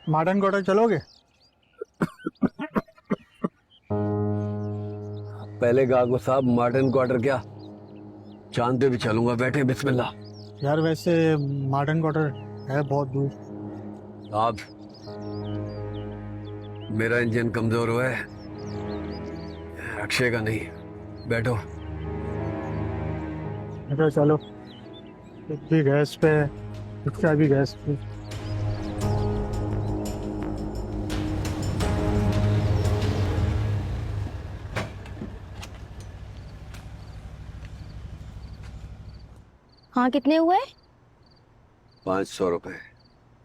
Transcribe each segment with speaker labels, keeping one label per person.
Speaker 1: Modern quarter चलोगे?
Speaker 2: पहले गागो साहब, मॉडर्न क्वार्टर क्या, चांद पे भी चलूंगा, बैठे बिस्मिल्लाह।
Speaker 1: यार वैसे मॉडर्न क्वार्टर है बहुत दूर।
Speaker 2: आप, मेरा इंजन कमजोर हुआ है, अक्षय का नहीं। बैठो।
Speaker 1: तो चलो, एक भी गैस पे, इसका भी गैस पे।
Speaker 3: हाँ, कितने हुए?
Speaker 2: 500 रुपए।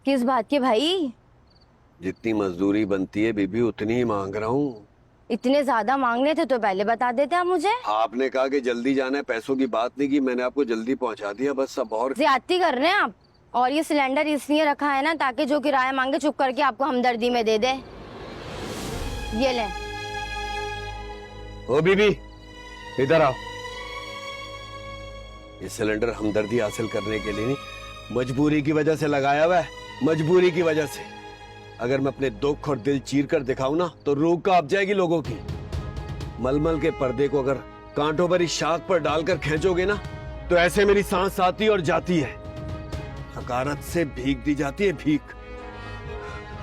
Speaker 3: किस बात के भाई?
Speaker 2: जितनी मजदूरी बनती है बीबी उतनी ही मांग रहा हूँ।
Speaker 3: इतने ज्यादा मांगने थे तो पहले बता देते आप मुझे।
Speaker 2: आपने कहा कि जल्दी जाना है, पैसों की बात नहीं की, मैंने आपको जल्दी पहुंचा दिया बस। अब और
Speaker 3: ज्यादती कर रहे हैं आप। और ये सिलेंडर इसलिए रखा है ना ताकि जो किराया मांगे चुप करके आपको हमदर्दी में दे दे। ये ले।
Speaker 2: ओ बीबी, इधर आओ। ये सिलेंडर हमदर्दी हासिल करने के लिए नहीं, मजबूरी की वजह से लगाया हुआ है, मजबूरी की वजह से। अगर मैं अपने दुख और दिल चीर कर दिखाऊं ना तो रूह कांप जाएगी लोगों की। मलमल के पर्दे को अगर कांटों भरी शाख पर डालकर खींचोगे ना तो ऐसे मेरी सांस आती और जाती है। हकारत से भीख दी जाती है, भीख,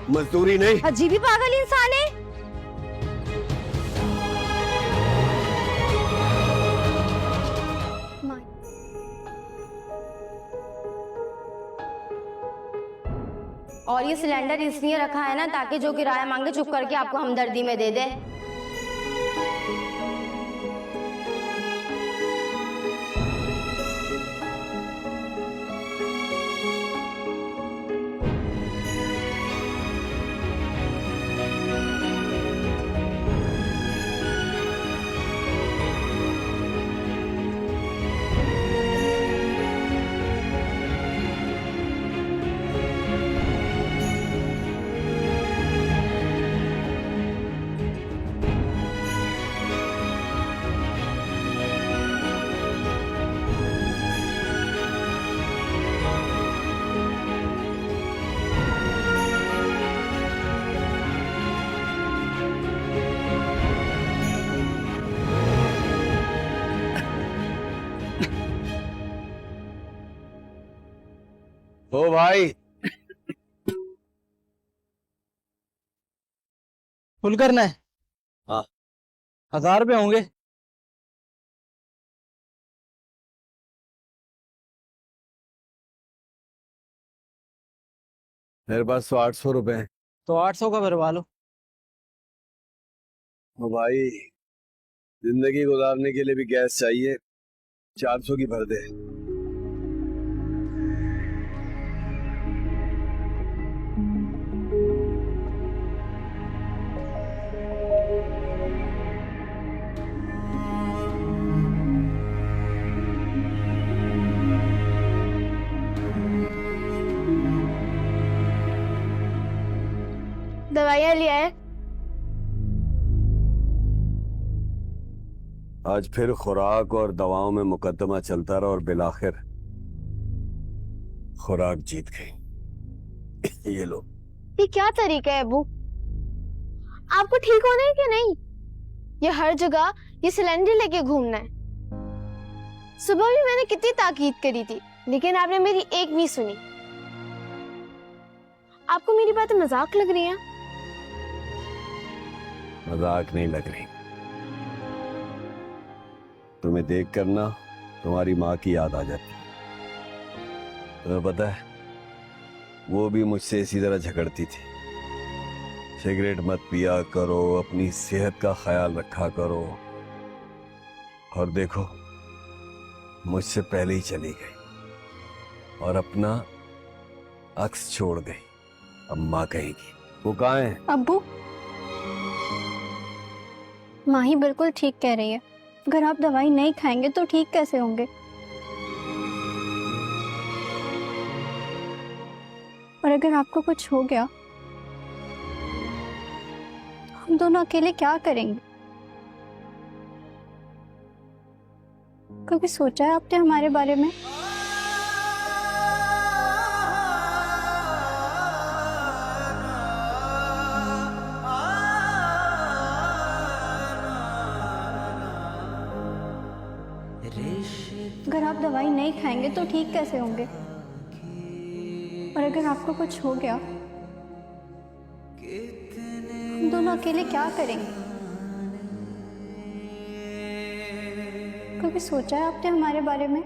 Speaker 2: मजदूरी नहीं।
Speaker 3: अजीब ही पागल इंसान है। और ये सिलेंडर इसलिए रखा है ना ताकि जो किराया मांगे चुप करके आपको हमदर्दी में दे दे।
Speaker 2: ओ भाई,
Speaker 1: फुल करना है?
Speaker 2: हाँ।
Speaker 1: 1000 रुपये होंगे।
Speaker 2: मेरे पास तो 800 रुपए हैं।
Speaker 1: तो 800 का भरवा लो।
Speaker 2: ओ भाई, जिंदगी गुजारने के लिए भी गैस चाहिए, 400 की भर दे।
Speaker 3: दवाइयाँ लिया है?
Speaker 2: आज फिर खुराक और दवाओं में मुकदमा चलता रहा और बिलाखिर खुराक जीत गई। ये लो।
Speaker 4: ये क्या तरीका है अबू? आपको ठीक होना है कि नहीं? ये हर जगह ये सिलेंडर लेके घूमना है। सुबह भी मैंने कितनी ताकीद करी थी लेकिन आपने मेरी एक नहीं सुनी। आपको मेरी बातें मजाक लग रही हैं?
Speaker 2: मजाक नहीं लग रही। तुम्हें देख कर ना तुम्हारी माँ की याद आ जाती है। तुम्हें पता है वो भी मुझसे इसी तरह झगड़ती थी, सिगरेट मत पिया करो, अपनी सेहत का ख्याल रखा करो। और देखो मुझसे पहले ही चली गई और अपना अक्स छोड़ गई। अम्मा कहेगी। वो कहाँ है?
Speaker 4: अब्बू, माँ ही बिल्कुल ठीक कह रही है। अगर आप दवाई नहीं खाएंगे तो ठीक कैसे होंगे? और अगर आपको कुछ हो गया हम दोनों अकेले क्या करेंगे? कभी सोचा है आपने हमारे बारे में?
Speaker 5: दवाई नहीं खाएंगे तो ठीक कैसे होंगे? और अगर आपको कुछ हो गया, हम दोनों अकेले क्या करेंगे? कभी सोचा है आपने हमारे बारे में?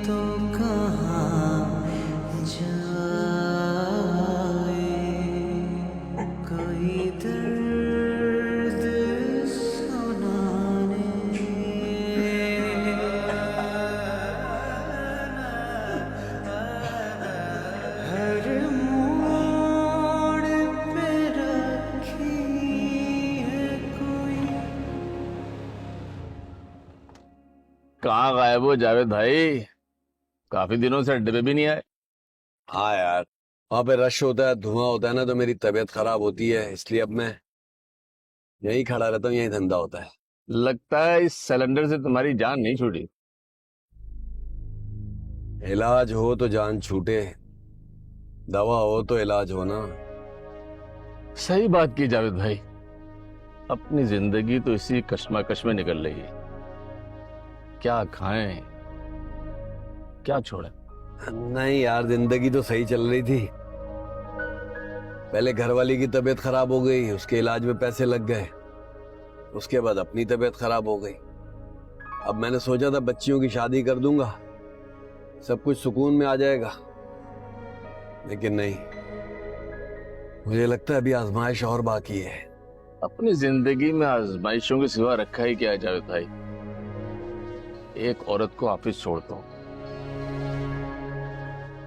Speaker 6: तो कहाँ जाए, कोई दर्द सुनाने। हर मोड़ पे रखी है कोई।
Speaker 7: कहाँ गायब हो जावेद भाई? काफी दिनों से अड्डे पे भी नहीं आए।
Speaker 2: हाँ यार, वहां पे रश होता है, धुआं होता है ना, तो मेरी तबीयत खराब होती है, इसलिए अब मैं यहीं खड़ा रहता हूँ, यहीं धंधा होता है।
Speaker 7: लगता है इस सिलेंडर से तुम्हारी जान नहीं छूटी।
Speaker 2: इलाज हो तो जान छूटे, दवा हो तो इलाज हो ना।
Speaker 7: सही बात की जावेद भाई, अपनी जिंदगी तो इसी कश्मकश में निकल रही है। क्या खाएं, क्या छोड़ें?
Speaker 2: नहीं यार, जिंदगी तो सही चल रही थी। पहले घरवाली की तबीयत खराब हो गई, उसके इलाज में पैसे लग गए। उसके बाद अपनी तबीयत खराब हो गई। अब मैंने सोचा था बच्चियों की शादी कर दूंगा, सब कुछ सुकून में आ जाएगा, लेकिन नहीं। मुझे लगता है अभी आजमाइश और बाकी है।
Speaker 7: अपनी जिंदगी में आजमाइशों के सिवा रखा ही क्या है जावेद भाई? एक औरत को ऑफिस छोड़ता हूँ,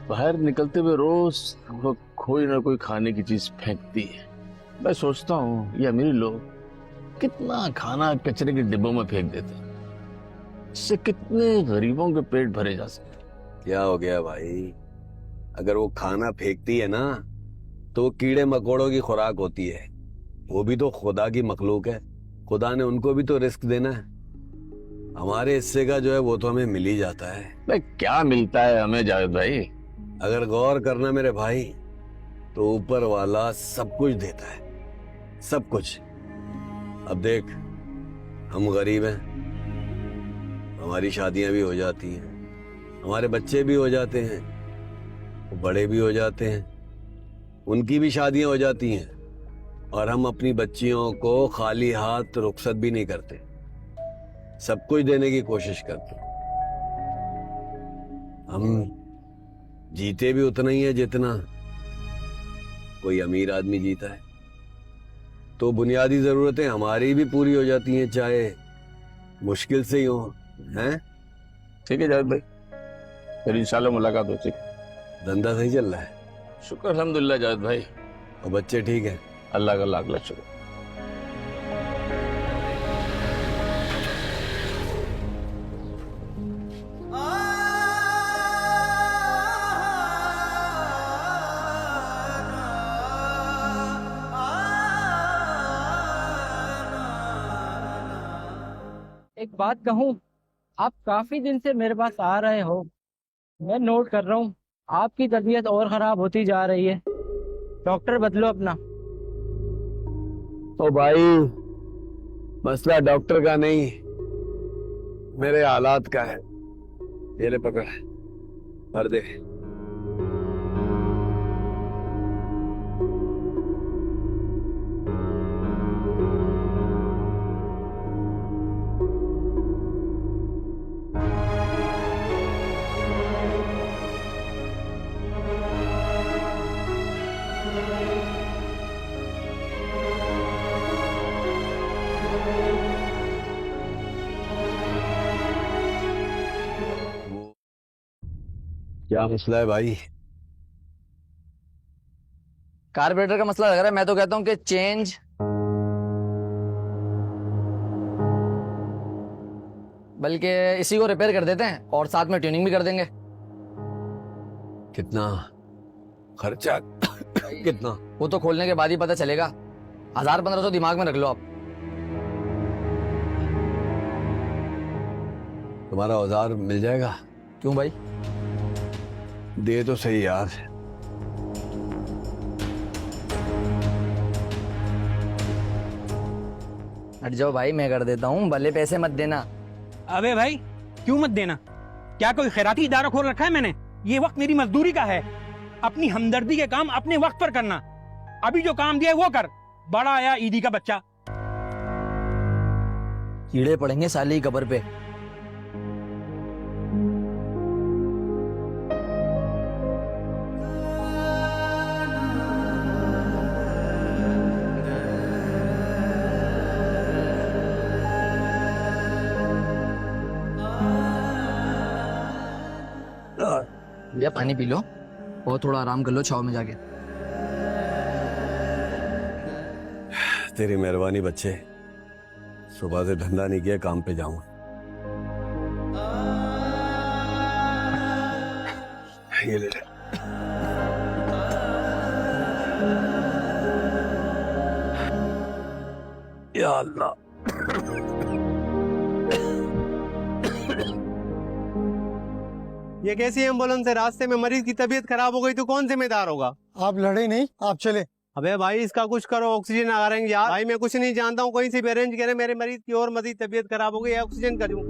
Speaker 7: बाहर निकलते हुए रोज वो कोई ना कोई खाने की चीज फेंकती है। मैं सोचता हूँ ये अमीर लोग कितना खाना कचरे के डिब्बों में फेंक देते हैं, इससे कितने गरीबों के पेट भरे जा सकते हैं।
Speaker 2: क्या हो गया भाई? अगर वो खाना फेंकती है ना, तो वो कीड़े मकोड़ों की खुराक होती है। वो भी तो खुदा की मखलूक है, खुदा ने उनको भी तो रिस्क देना है। हमारे हिस्से का जो है वो तो हमें मिल ही जाता है।
Speaker 7: भाई क्या मिलता है हमें जावेद भाई?
Speaker 2: अगर गौर करना मेरे भाई, तो ऊपर वाला सब कुछ देता है, सब कुछ। अब देख, हम गरीब हैं, हमारी शादियां भी हो जाती हैं, हमारे बच्चे भी हो जाते हैं, वो बड़े भी हो जाते हैं, उनकी भी शादियां हो जाती हैं, और हम अपनी बच्चियों को खाली हाथ रुखसत भी नहीं करते, सब कुछ देने की कोशिश करते हैं। हम जीते भी उतना ही है जितना कोई अमीर आदमी जीता है। तो बुनियादी जरूरतें हमारी भी पूरी हो जाती हैं, चाहे मुश्किल से ही हो। हैं?
Speaker 7: ठीक है जावेद भाई, फिर इंशाल्लाह मुलाकात हो। ठीक,
Speaker 2: धंधा सही चल रहा है?
Speaker 7: शुक्र अल्हम्दुलिल्लाह जावेद भाई।
Speaker 2: और बच्चे ठीक हैं?
Speaker 7: अल्लाह का लाख लाख शुक्र।
Speaker 8: एक बात कहूँ, आप काफी दिन से मेरे पास आ रहे हो, मैं नोट कर रहा हूँ आपकी तबीयत और खराब होती जा रही है। डॉक्टर बदलो अपना।
Speaker 2: ओ भाई, मसला डॉक्टर का नहीं, मेरे हालात का है। ये ले पकड़, भर दे। क्या मसला है भाई?
Speaker 9: कार्बोरेटर का मसला लग रहा है। मैं तो कहता हूँ कि चेंज बल्कि इसी को रिपेयर कर देते हैं और साथ में ट्यूनिंग भी कर देंगे।
Speaker 2: कितना खर्चा? कितना?
Speaker 9: वो तो खोलने के बाद ही पता चलेगा। 1000-1500 दिमाग में रख लो आप।
Speaker 2: तुम्हारा औजार मिल जाएगा?
Speaker 9: क्यों भाई?
Speaker 2: दे तो सही यार।
Speaker 9: हट जाओ भाई, मैं कर देता हूँ, भले पैसे मत देना।
Speaker 10: अबे भाई क्यों मत देना? क्या कोई खैराती इदारा खोल रखा है मैंने? ये वक्त मेरी मजदूरी का है। अपनी हमदर्दी के काम अपने वक्त पर करना। अभी जो काम दिया है वो कर। बड़ा आया ईदी का बच्चा।
Speaker 9: कीड़े पड़ेंगे साले की कब्र पे। भैया पानी पी लो और थोड़ा आराम कर लो छाव में जाके।
Speaker 2: तेरी मेहरबानी बच्चे। सुबह से धंधा नहीं किया, काम पे जाऊंगा। ये ले ले। या अल्लाह।
Speaker 11: ये कैसी एम्बुलेंस है? रास्ते में मरीज की तबीयत खराब हो गई तो कौन जिम्मेदार होगा?
Speaker 1: आप लड़े नहीं, आप चले।
Speaker 11: अबे भाई इसका कुछ करो, ऑक्सीजन आ रहे यार। भाई मैं कुछ नहीं जानता हूँ, कहीं से भी अरेंज करे। मेरे मरीज की और मजीद तबीयत खराब हो गई है, ऑक्सीजन करूँ।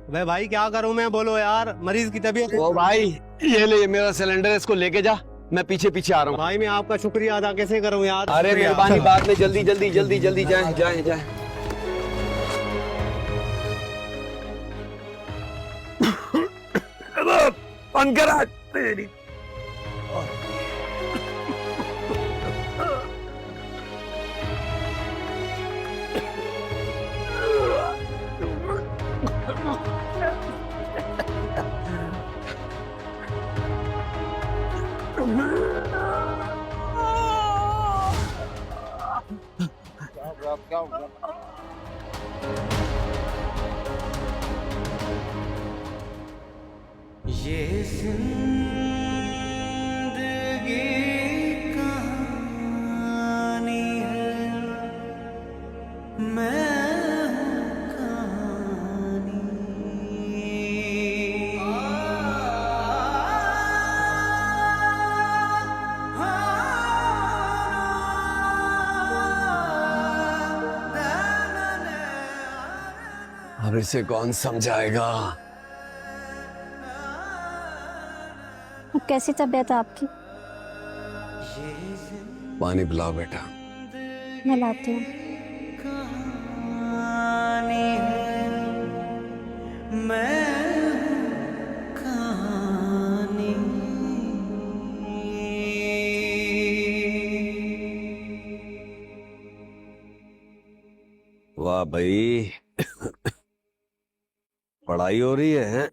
Speaker 11: अबे भाई क्या करूं मैं, बोलो यार। मरीज की तबीयत।
Speaker 2: ओ भाई ये ले, मेरा सिलेंडर है, इसको लेके जा। मैं पीछे पीछे आ रहा हूँ।
Speaker 11: भाई मैं आपका शुक्रिया अदा कैसे करूं यार।
Speaker 2: अरे मेहरबानी, बाद में जल्दी जल्दी जल्दी जल्दी जाए जाए जाए। बंद करा तेरी।
Speaker 6: ये जिंदगी कहानी है, मैं हूँ कहानी।
Speaker 2: अब इसे कौन समझाएगा?
Speaker 5: अब कैसी तबीयत है आपकी?
Speaker 2: पानी पिलाओ बेटा।
Speaker 5: मैं लाती हूँ।
Speaker 6: कहानी है, मैं हूँ कहानी।
Speaker 2: वाह भाई पढ़ाई हो रही है।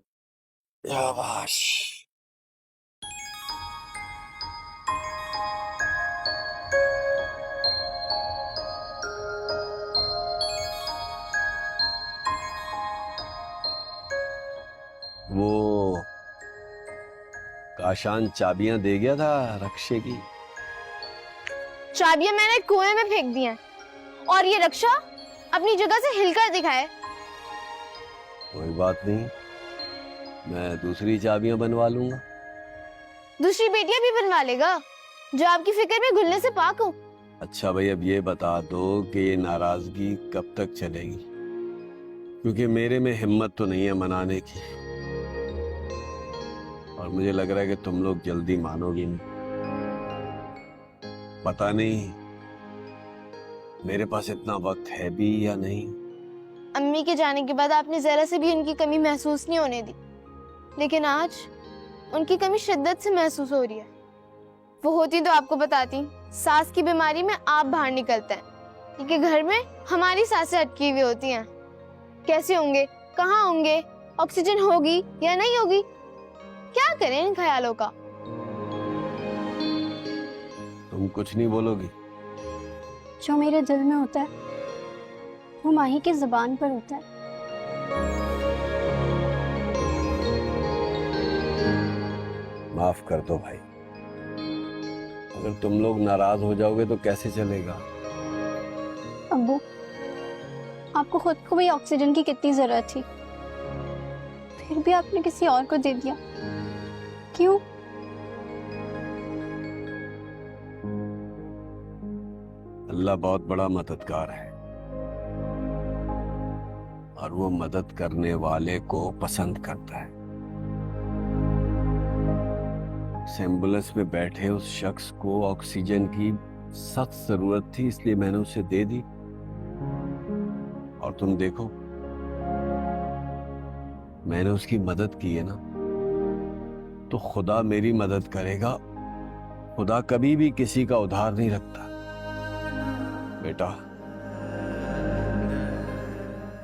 Speaker 2: शाबाश। वो काशान चाबियां दे गया था रक्षे की।
Speaker 4: चाबियां मैंने कुएं में फेंक दी हैं और ये रक्षा अपनी जगह से हिलकर दिखाए।
Speaker 2: कोई बात नहीं, मैं दूसरी चाबियां बनवा लूंगा।
Speaker 4: दूसरी बेटियां भी बनवा लेगा जो आपकी फिक्र में घुलने से पाक हो।
Speaker 2: अच्छा भाई अब ये बता दो कि ये नाराजगी कब तक चलेगी, क्योंकि मेरे में हिम्मत तो नहीं है मनाने की, और मुझे लग रहा है कि तुम लोग जल्दी मानोगी नहीं। पता नहीं मेरे पास इतना वक्त है भी या नहीं।
Speaker 4: अम्मी के जाने के बाद आपने जरा से भी उनकी कमी महसूस नहीं होने दी, लेकिन आज उनकी कमी शिद्दत से महसूस हो रही है। वो होती तो आपको बताती। सास की बीमारी में आप बाहर निकलते हैं, क्योंकि घर में हमारी सांसें अटकी हुई होती हैं। कैसे होंगे, कहाँ होंगे, ऑक्सीजन होगी या नहीं होगी, क्या करें इन ख्यालों का।
Speaker 2: तुम कुछ नहीं बोलोगी?
Speaker 5: जो मेरे दिल में होता है वो माही की जुबान पर होता है।
Speaker 2: माफ कर दो भाई, अगर तुम लोग नाराज हो जाओगे तो कैसे चलेगा?
Speaker 5: अब्बू, आपको खुद को भी ऑक्सीजन की कितनी जरूरत थी, फिर भी आपने किसी और को दे दिया, क्यों?
Speaker 2: अल्लाह बहुत बड़ा मददगार है और वो मदद करने वाले को पसंद करता है। उस एम्बुलेंस में बैठे उस शख्स को ऑक्सीजन की सख्त जरूरत थी, इसलिए मैंने उसे दे दी। और तुम देखो, मैंने उसकी मदद की है ना, तो खुदा मेरी मदद करेगा। खुदा कभी भी किसी का उधार नहीं रखता। बेटा,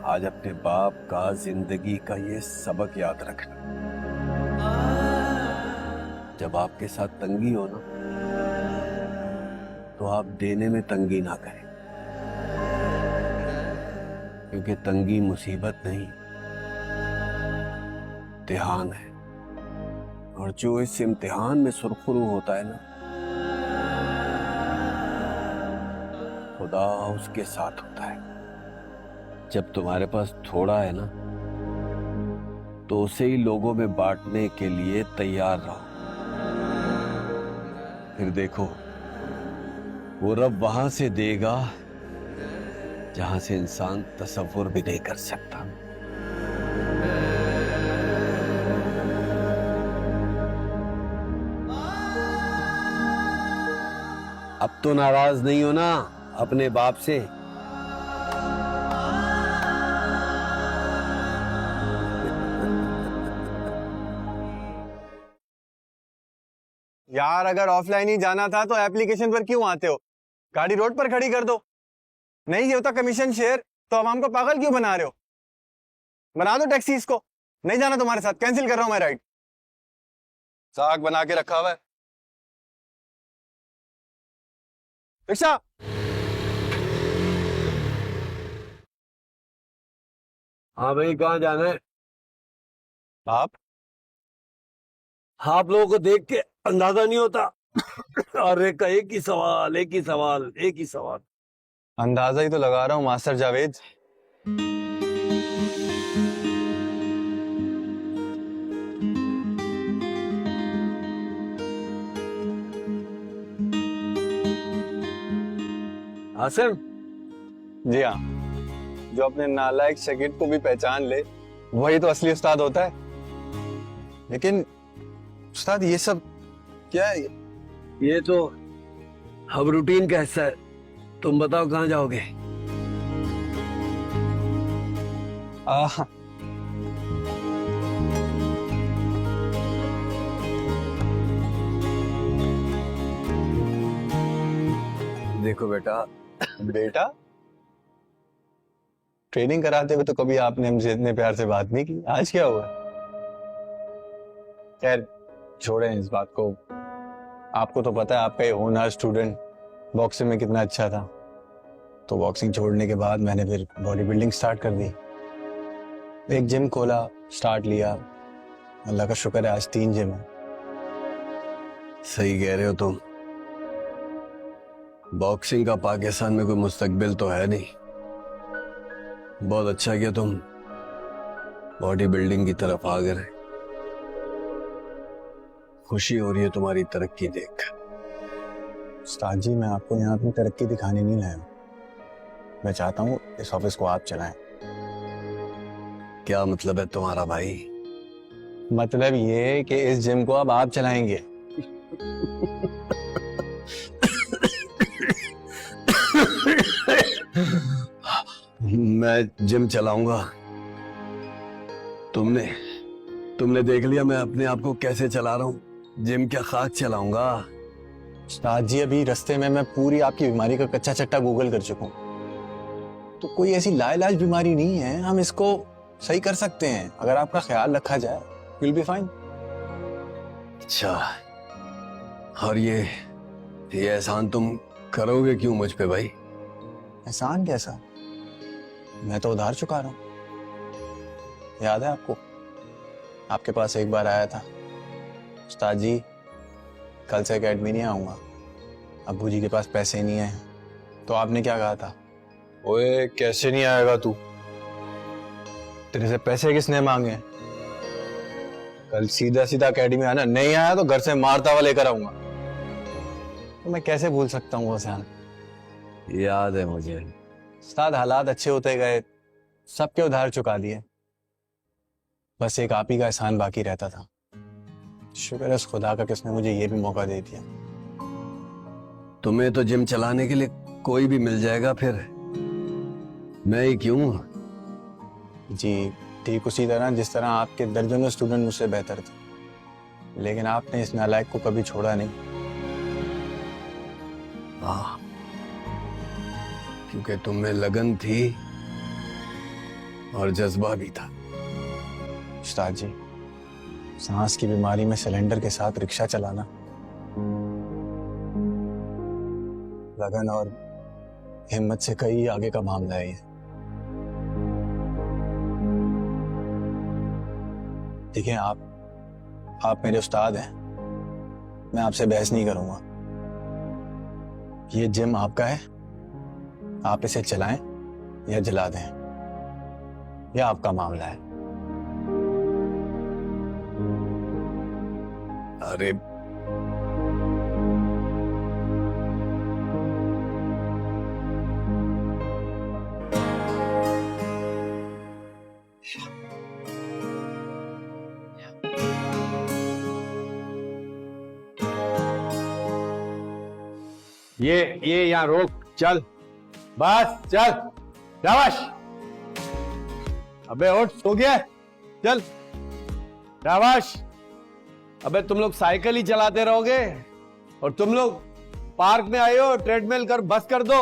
Speaker 2: आज अपने बाप का जिंदगी का ये सबक याद रखना, जब आपके साथ तंगी हो ना, तो आप देने में तंगी ना करें, क्योंकि तंगी मुसीबत नहीं, इम्तिहान है। और जो इस इम्तिहान में सुरखरू होता है ना, खुदा उसके साथ होता है। जब तुम्हारे पास थोड़ा है ना, तो उसे ही लोगों में बांटने के लिए तैयार रहो। फिर देखो, वो रब वहां से देगा जहां से इंसान तसव्वुर भी नहीं कर सकता। अब तो नाराज नहीं हो ना अपने बाप से?
Speaker 11: यार, अगर ऑफलाइन ही जाना था तो एप्लीकेशन पर क्यों आते हो? गाड़ी रोड पर खड़ी कर दो। नहीं होता कमीशन शेयर तो अब हमको पागल क्यों बना रहे हो? बना दो टैक्सी इसको। नहीं जाना तुम्हारे साथ, कैंसिल कर रहा हूं मैं राइड। साग बना के रखा हुआ है। रिक्शा।
Speaker 2: हाँ भाई, कहाँ जाना है? आप लोगों को देख के अंदाजा नहीं होता। और एक ही सवाल, एक ही सवाल, एक ही सवाल।
Speaker 11: अंदाजा ही तो लगा रहा हूं मास्टर जावेद।
Speaker 2: आसिम?
Speaker 11: जी हाँ, जो अपने नालायक शागिर्द को भी पहचान ले, वही तो असली उस्ताद होता है। लेकिन उस्ताद, ये सब क्या है?
Speaker 2: ये तो अब रूटीन का हिस्सा है। तुम बताओ कहाँ जाओगे? देखो बेटा।
Speaker 11: बेटा, ट्रेनिंग कराते हुए तो कभी आपने हमसे इतने प्यार से बात नहीं की, आज क्या हुआ? खैर छोड़ें इस बात को। आपको तो पता है आपका ये होनहार स्टूडेंट बॉक्सिंग में कितना अच्छा था। तो बॉक्सिंग छोड़ने के बाद मैंने फिर बॉडी बिल्डिंग स्टार्ट कर दी। एक जिम खोला, स्टार्ट लिया। अल्लाह का शुक्र है आज 3 जिम है।
Speaker 2: सही कह रहे हो तुम। बॉक्सिंग का पाकिस्तान में कोई मुस्तकबिल तो है नहीं। बहुत अच्छा किया तुम बॉडी बिल्डिंग की तरफ आ गए। खुशी हो रही है तुम्हारी तरक्की देख।
Speaker 11: उस्ताद जी, मैं आपको यहाँ अपनी तरक्की दिखाने नहीं लाया। मैं चाहता हूँ इस ऑफिस को आप चलाएं।
Speaker 2: क्या मतलब है तुम्हारा भाई?
Speaker 11: मतलब ये कि इस जिम को अब आप चलाएंगे।
Speaker 2: मैं जिम चलाऊंगा? तुमने देख लिया मैं अपने आप को कैसे चला रहा हूँ। जिम क्या खाक चलाऊंगा?
Speaker 11: उस्ताद जी, अभी रास्ते में मैं पूरी आपकी बीमारी का कच्चा चट्टा गूगल कर चुका हूँ। तो कोई ऐसी लाइलाज बीमारी नहीं है, हम इसको सही कर सकते हैं। अगर आपका ख्याल रखा जाए, विल बी फाइन।
Speaker 2: अच्छा, और ये एहसान तुम करोगे क्यों मुझ पे भाई?
Speaker 11: एहसान कैसा? मैं तो उधार चुका रहा हूँ। याद है आपको? आपके पास एक बार आया था, उस्ताद जी कल से एकेडमी नहीं आऊंगा, अब्बू जी के पास पैसे नहीं है, तो आपने क्या कहा था?
Speaker 2: ओए कैसे नहीं आएगा तू?
Speaker 11: तेरे से पैसे किसने मांगे? कल सीधा सीधा अकेडमी आना, नहीं आया तो घर से मारता हुआ लेकर आऊंगा। तो मैं कैसे भूल सकता हूँ वो ध्यान?
Speaker 2: याद है मुझे।
Speaker 11: उस्ताद, हालात अच्छे होते गए, सबके उधार चुका दिए, बस एक आप ही का एहसान बाकी रहता था। शुक्र है उस खुदा का किसने मुझे ये भी मौका दे दिया।
Speaker 2: तुम्हें तो जिम चलाने के लिए कोई भी मिल जाएगा, फिर मैं ही क्यों?
Speaker 11: जी ठीक उसी तरह जिस तरह आपके दर्जनों स्टूडेंट मुझसे बेहतर थे, लेकिन आपने इस नालायक को कभी छोड़ा नहीं।
Speaker 2: हाँ, क्योंकि तुम में लगन थी और जज्बा भी था।
Speaker 11: उस्ताद जी, सांस की बीमारी में सिलेंडर के साथ रिक्शा चलाना लगन और हिम्मत से कई आगे का मामला है ये। देखिए, आप मेरे उस्ताद हैं, मैं आपसे बहस नहीं करूंगा। ये जिम आपका है, आप इसे चलाएं या जला दें, यह आपका मामला है।
Speaker 2: अरे
Speaker 10: ये यहाँ रोक, चल बस चल, शाबाश। अबे उठ, सो गया, चल शाबाश।
Speaker 2: अबे तुम लोग साइकिल ही चलाते रहोगे और तुम लोग पार्क में आए हो, ट्रेडमिल कर बस कर दो।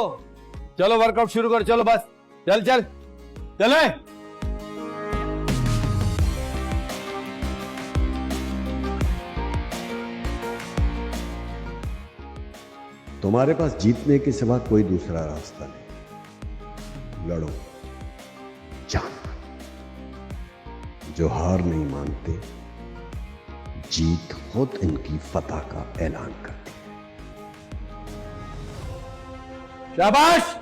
Speaker 2: चलो वर्कआउट शुरू कर, चलो बस, चल चल चले।
Speaker 12: तुम्हारे पास जीतने के सिवा कोई दूसरा रास्ता नहीं। लड़ो, जान। जो हार नहीं मानते, जीत खुद इनकी फतह का ऐलान करती है।
Speaker 10: शाबाश।